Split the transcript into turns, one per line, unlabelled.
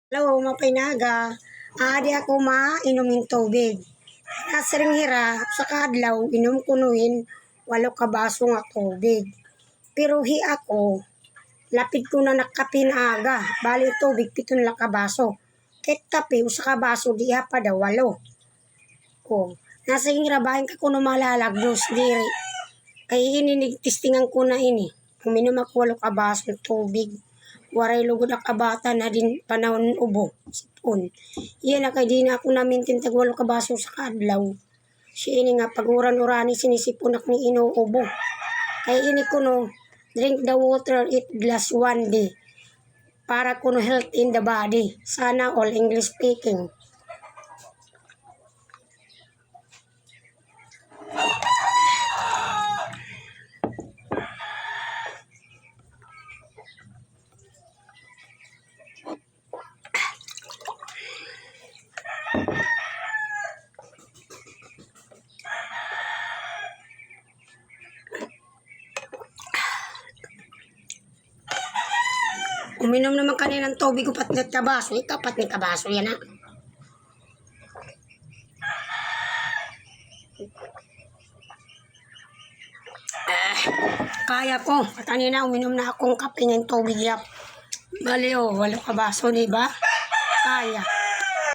Hello, mapaynaga. Adi ako mainumin tubig. Nasaring hira, sa kadlaw, inom kunuin, 8 ka baso nga tubig. Pero hi ako, lapid ko na nakapin aga. Bali tubig, 7 ka baso. Kahit kape, usa ka baso, diha pa daw, 8. O, nasa hira, bahin ka kuno malalagdos, diri. Kay ininig, testingan ko na ini. Uminom ako 8 ka baso tubig. Waray lugod ang kabata na din panahon ubo, sipon. Iyan na kay di na ako namintin tag 8 ka baso sa kadlaw. Siya ini nga pag-uran-urani sinisipon ak ni inuubo. Kay ini kuno, drink the water, eat glass one day. Para kuno health in the body. Sana all English speaking. Uminom naman kanina ng tubig, 4 na kabaso. Ikaw, 4 na kabaso yan ha. Kaya ko. Kanina uminom na akong kape ng tubig yap. Bali 8 kabaso, diba? Kaya.